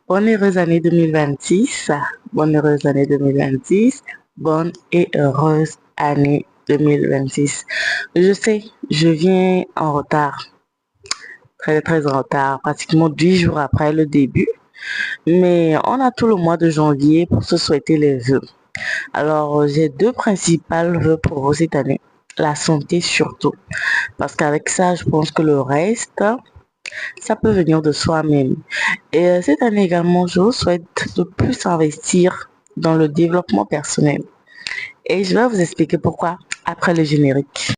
Bonne heureuse année 2026. Bonne heureuse année 2026. Bonne et heureuse année 2026. Je sais, je viens en retard. Très, très en retard. Pratiquement 10 jours après le début. Mais on a tout le mois de janvier pour se souhaiter les vœux. Alors, j'ai deux principales vœux pour vous cette année. La santé surtout. Parce qu'avec ça, je pense que le reste, ça peut venir de soi-même. Et cette année également, je vous souhaite de plus investir dans le développement personnel. Et je vais vous expliquer pourquoi après le générique.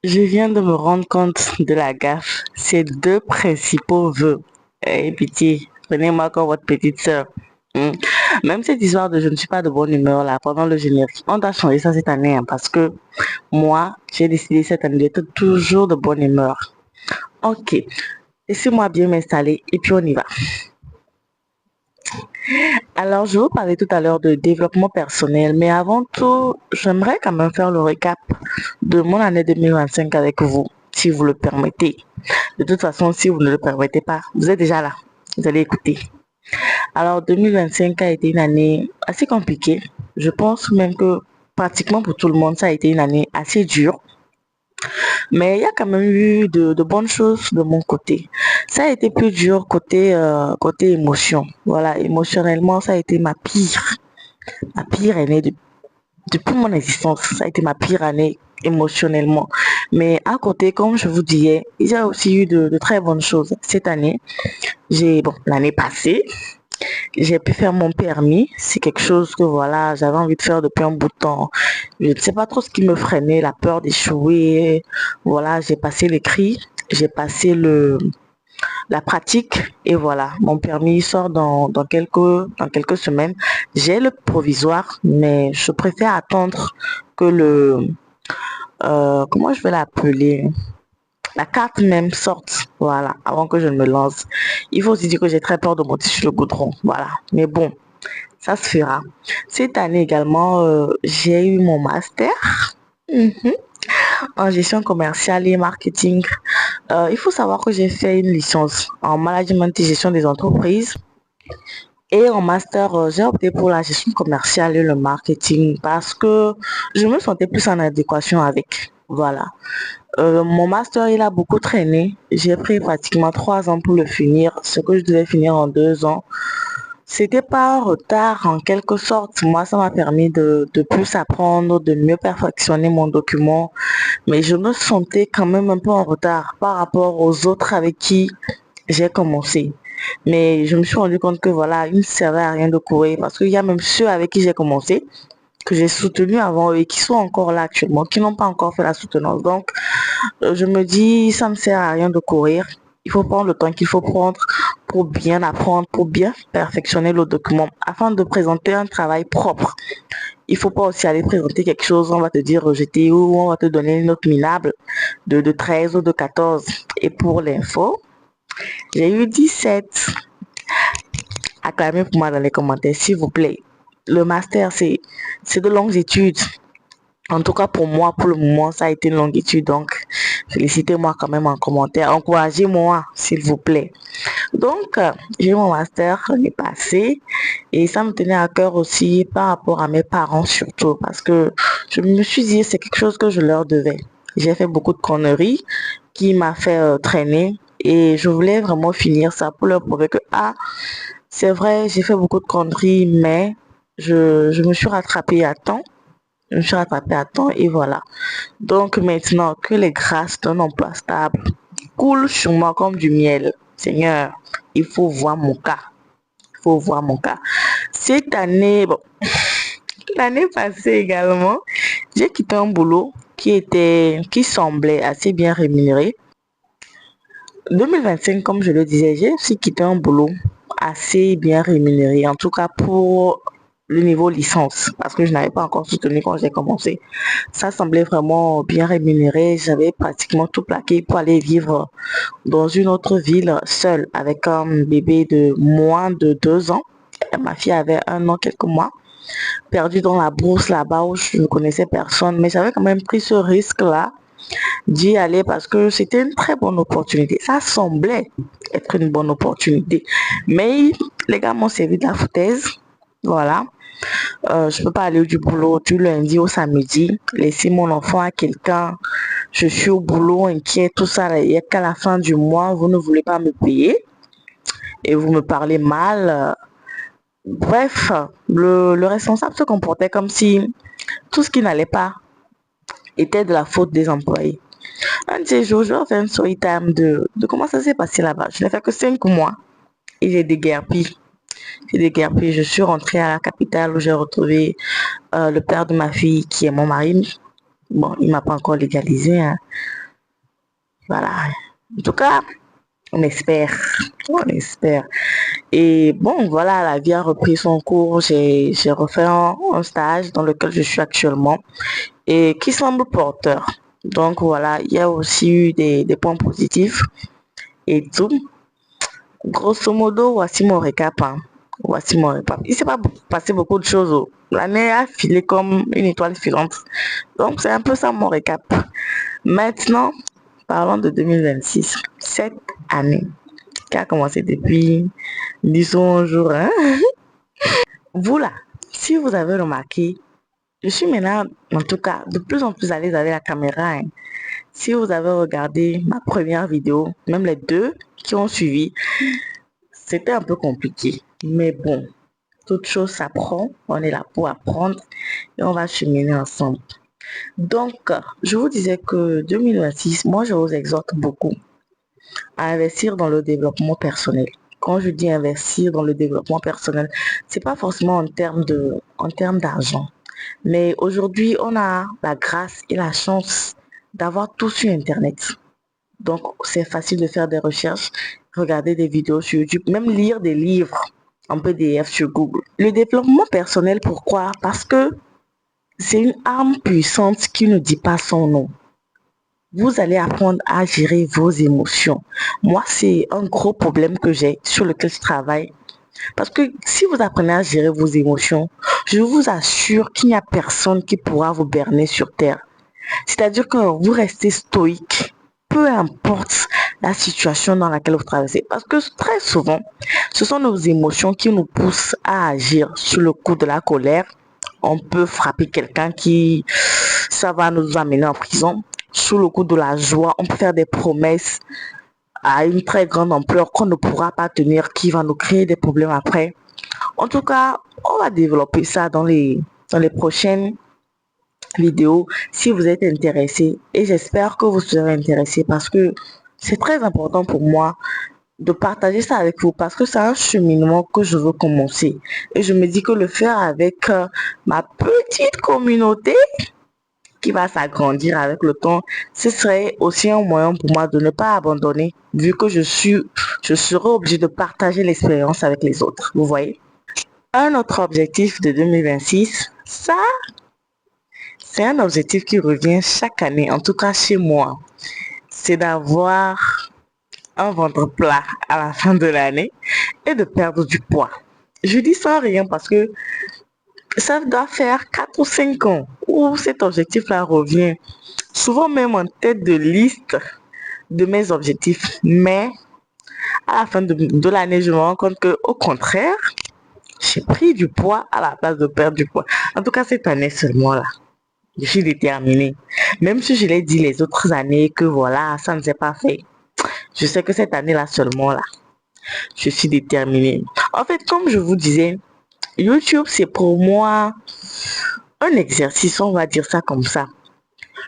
Je viens de me rendre compte de la gaffe. Ces deux principaux vœux. Eh, pitié, prenez-moi comme votre petite sœur. Hmm. Même cette histoire de je ne suis pas de bonne humeur là pendant le générique, on doit changer ça cette année hein, parce que moi, j'ai décidé cette année d'être toujours de bonne humeur. Ok, laissez-moi bien m'installer et puis on y va. Alors, je vous parlais tout à l'heure de développement personnel, mais avant tout, j'aimerais quand même faire le récap de mon année 2025 avec vous, si vous le permettez. De toute façon, si vous ne le permettez pas, vous êtes déjà là, vous allez écouter. Alors, 2025 a été une année assez compliquée. Je pense même que pratiquement pour tout le monde, ça a été une année assez dure. Mais il y a quand même eu de bonnes choses de mon côté. Ça a été plus dur côté émotion. Voilà, émotionnellement, ça a été ma pire année depuis mon existence. Ça a été ma pire année émotionnellement. Mais à côté, comme je vous disais, il y a aussi eu de très bonnes choses. Cette année, l'année passée, j'ai pu faire mon permis. C'est quelque chose que voilà, j'avais envie de faire depuis un bout de temps. Je ne sais pas trop ce qui me freinait, la peur d'échouer. Voilà, j'ai passé l'écrit, j'ai passé la pratique et voilà, mon permis sort dans quelques semaines. J'ai le provisoire, mais je préfère attendre que comment je vais l'appeler? La carte même sorte, voilà, avant que je ne me lance. Il faut aussi dire que j'ai très peur de monter sur le goudron, voilà. Mais bon, ça se fera. Cette année également, j'ai eu mon master mhm, en gestion commerciale et marketing. Il faut savoir que j'ai fait une licence en management et gestion des entreprises. Et en master, j'ai opté pour la gestion commerciale et le marketing parce que je me sentais plus en adéquation avec. Voilà. Mon master, il a beaucoup traîné. J'ai pris pratiquement 3 ans pour le finir, ce que je devais finir en 2 ans. C'était pas un retard en quelque sorte. Moi, ça m'a permis de plus apprendre, de mieux perfectionner mon document. Mais je me sentais quand même un peu en retard par rapport aux autres avec qui j'ai commencé. Mais je me suis rendu compte que voilà, il ne servait à rien de courir parce qu'il y a même ceux avec qui j'ai commencé, que j'ai soutenu avant eux et qui sont encore là actuellement, qui n'ont pas encore fait la soutenance. Donc, je me dis, ça ne sert à rien de courir. Il faut prendre le temps qu'il faut prendre pour bien apprendre, pour bien perfectionner le document afin de présenter un travail propre. Il faut pas aussi aller présenter quelque chose, on va te dire rejeté ou on va te donner une note minable de 13 ou de 14. Et pour l'info, j'ai eu 17. Acclamez pour moi dans les commentaires, s'il vous plaît. Le master, c'est de longues études. En tout cas, pour moi, pour le moment, ça a été une longue étude. Donc, félicitez-moi quand même en commentaire. Encouragez-moi, s'il vous plaît. Donc, j'ai eu mon master l'année passée et ça me tenait à cœur aussi par rapport à mes parents surtout parce que je me suis dit c'est quelque chose que je leur devais. J'ai fait beaucoup de conneries qui m'a fait traîner et je voulais vraiment finir ça pour leur prouver que c'est vrai, j'ai fait beaucoup de conneries mais je me suis rattrapée à temps. Je me suis rattrapée à temps et voilà. Donc maintenant que les grâces d'un emploi stable coulent sur moi comme du miel, Seigneur, il faut voir mon cas. Il faut voir mon cas. Cette année, bon, l'année passée également, j'ai quitté un boulot qui semblait assez bien rémunéré. 2025, comme je le disais, j'ai aussi quitté un boulot assez bien rémunéré, en tout cas pour le niveau licence, parce que je n'avais pas encore soutenu quand j'ai commencé. Ça semblait vraiment bien rémunéré. J'avais pratiquement tout plaqué pour aller vivre dans une autre ville seule avec un bébé de moins de 2 ans. Ma fille avait 1 an, quelques mois, perdue dans la brousse là-bas où je ne connaissais personne. Mais j'avais quand même pris ce risque-là d'y aller parce que c'était une très bonne opportunité. Ça semblait être une bonne opportunité. Mais les gars m'ont servi de la foutaise. Voilà. Je peux pas aller du boulot du lundi au samedi, laisser mon enfant à quelqu'un. Je suis au boulot, inquiet, tout ça. Il n'y a qu'à la fin du mois, vous ne voulez pas me payer et vous me parlez mal. Bref, le responsable se comportait comme si tout ce qui n'allait pas était de la faute des employés. Un de ces jours, je vais faire une story time de comment ça s'est passé là-bas. Je n'ai fait que 5 mois et j'ai déguerpi. Je suis rentrée à la capitale où j'ai retrouvé le père de ma fille qui est mon mari. Bon, il m'a pas encore légalisé, hein. Voilà. En tout cas, on espère. On espère. Et bon, voilà, la vie a repris son cours. J'ai refait un stage dans lequel je suis actuellement et qui semble porteur. Donc voilà, il y a aussi eu des points positifs et tout. Grosso modo, voici mon récap, hein. Voici mon récap. Il s'est pas passé beaucoup de choses, oh. L'année a filé comme une étoile filante. Donc c'est un peu ça mon récap. Maintenant, parlons de 2026. Cette année qui a commencé depuis, disons, un jour, hein. Vous là, si vous avez remarqué, je suis maintenant, en tout cas, de plus en plus à l'aise avec la caméra, hein. Si vous avez regardé ma première vidéo, même les 2 qui ont suivi, c'était un peu compliqué. Mais bon, toute chose s'apprend. On est là pour apprendre et on va cheminer ensemble. Donc, je vous disais que 2026, moi, je vous exhorte beaucoup à investir dans le développement personnel. Quand je dis investir dans le développement personnel, c'est pas forcément en termes d'argent. Mais aujourd'hui, on a la grâce et la chance d'avoir tout sur Internet. Donc, c'est facile de faire des recherches, regarder des vidéos sur YouTube, même lire des livres en PDF sur Google. Le développement personnel, pourquoi? Parce que c'est une arme puissante qui ne dit pas son nom. Vous allez apprendre à gérer vos émotions. Moi, c'est un gros problème que j'ai, sur lequel je travaille. Parce que si vous apprenez à gérer vos émotions, je vous assure qu'il n'y a personne qui pourra vous berner sur terre. C'est-à-dire que vous restez stoïque, peu importe la situation dans laquelle vous traversez. Parce que très souvent, ce sont nos émotions qui nous poussent à agir. Sous le coup de la colère, on peut frapper quelqu'un qui, ça va nous amener en prison. Sous le coup de la joie, on peut faire des promesses à une très grande ampleur qu'on ne pourra pas tenir, qui va nous créer des problèmes après. En tout cas, on va développer ça dans les prochaines vidéos si vous êtes intéressé, et j'espère que vous serez intéressé parce que c'est très important pour moi de partager ça avec vous parce que c'est un cheminement que je veux commencer et je me dis que le faire avec ma petite communauté qui va s'agrandir avec le temps, ce serait aussi un moyen pour moi de ne pas abandonner vu que je serai obligée de partager l'expérience avec les autres, vous voyez. Un autre objectif de 2026, ça c'est un objectif qui revient chaque année, en tout cas chez moi, c'est d'avoir un ventre plat à la fin de l'année et de perdre du poids. Je dis sans rien parce que ça doit faire 4 ou 5 ans où cet objectif-là revient, souvent même en tête de liste de mes objectifs. Mais à la fin de l'année, je me rends compte que au contraire, j'ai pris du poids à la place de perdre du poids. En tout cas, cette année seulement là. Je suis déterminée. Même si je l'ai dit les autres années que voilà, ça ne s'est pas fait. Je sais que cette année-là seulement, là, je suis déterminée. En fait, comme je vous disais, YouTube, c'est pour moi un exercice, on va dire ça comme ça.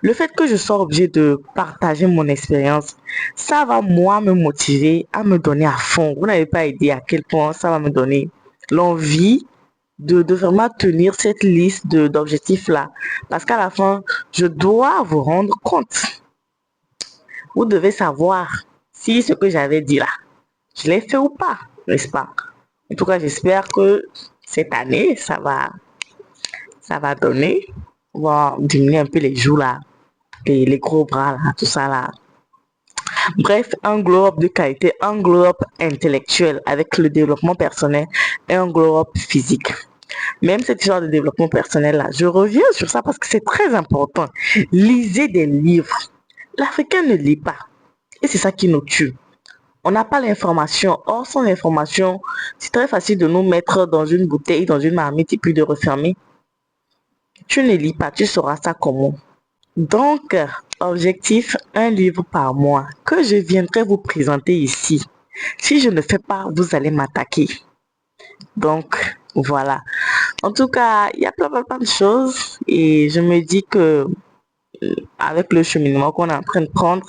Le fait que je sois obligée de partager mon expérience, ça va moi me motiver à me donner à fond. Vous n'avez pas idée à quel point ça va me donner l'envie de vraiment tenir cette liste d'objectifs là. Parce qu'à la fin, je dois vous rendre compte. Vous devez savoir si ce que j'avais dit là, je l'ai fait ou pas, n'est-ce pas? En tout cas, j'espère que cette année, ça va donner. On va diminuer un peu les joues là, les gros bras là, tout ça là. Bref, un glow-up de qualité, un glow-up intellectuel avec le développement personnel et un glow-up physique. Même cette histoire de développement personnel là, je reviens sur ça parce que c'est très important. Lisez des livres. L'Africain ne lit pas. Et c'est ça qui nous tue. On n'a pas l'information. Or, sans l'information, c'est très facile de nous mettre dans une bouteille, dans une marmite et puis de refermer. Tu ne lis pas, tu sauras ça comment. Donc, objectif, un livre par mois que je viendrai vous présenter ici. Si je ne fais pas, vous allez m'attaquer. Donc, voilà. En tout cas, il y a plein de choses et je me dis que avec le cheminement qu'on est en train de prendre,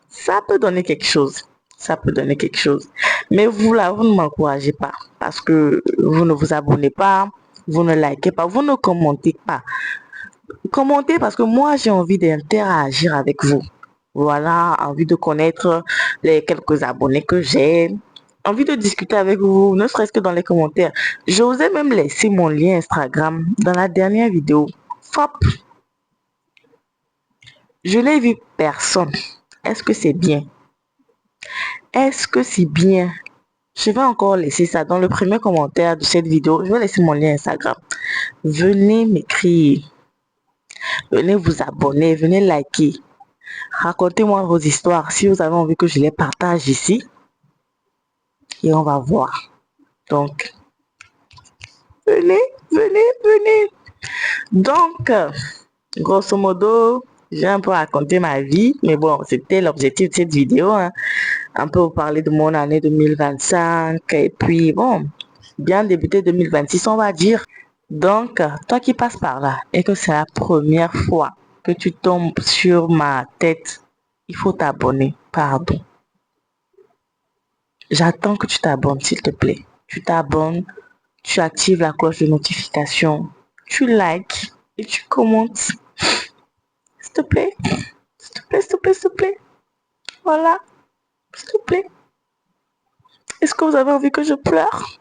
ça peut donner quelque chose. Ça peut donner quelque chose. Mais vous, là, vous ne m'encouragez pas parce que vous ne vous abonnez pas, vous ne likez pas, vous ne commentez pas. Commentez parce que moi, j'ai envie d'interagir avec vous. Voilà, envie de connaître les quelques abonnés que j'ai, envie de discuter avec vous, ne serait-ce que dans les commentaires. J'osais même laisser mon lien Instagram dans la dernière vidéo. Hop, je n'ai vu personne. Est-ce que c'est bien? Est-ce que c'est bien? Je vais encore laisser ça dans le premier commentaire de cette vidéo. Je vais laisser mon lien Instagram. Venez m'écrire. Venez vous abonner. Venez liker. Racontez-moi vos histoires si vous avez envie que je les partage ici. Et on va voir. Donc, venez, venez, venez. Donc, grosso modo, j'ai un peu raconté ma vie. Mais bon, c'était l'objectif de cette vidéo. Hein. Un peu vous parler de mon année 2025. Et puis, bon, bien débuter 2026, on va dire. Donc, toi qui passes par là et que c'est la première fois que tu tombes sur ma tête, il faut t'abonner. Pardon. J'attends que tu t'abonnes, s'il te plaît. Tu t'abonnes, tu actives la cloche de notification, tu likes et tu commentes. S'il te plaît. S'il te plaît, s'il te plaît, s'il te plaît. Voilà. S'il te plaît. Est-ce que vous avez envie que je pleure?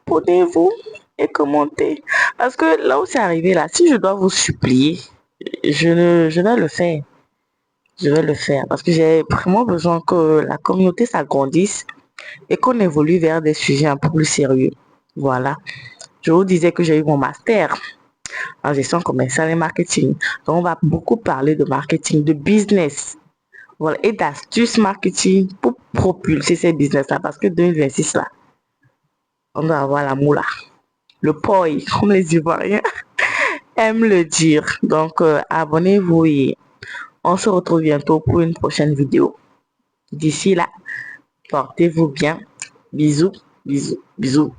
Abonnez-vous et commentez. Parce que là où c'est arrivé, là, si je dois vous supplier, je vais le faire. Je vais le faire parce que j'ai vraiment besoin que la communauté s'agrandisse et qu'on évolue vers des sujets un peu plus sérieux. Voilà. Je vous disais que j'ai eu mon master en gestion commerciale et marketing. Donc, on va beaucoup parler de marketing, de business. Voilà, et d'astuces marketing pour propulser ces business-là. Parce que 2026, là, on doit avoir la moula. Le poi, comme les Ivoiriens aiment le dire. Donc, abonnez-vous et on se retrouve bientôt pour une prochaine vidéo. D'ici là, portez-vous bien. Bisous, bisous, bisous.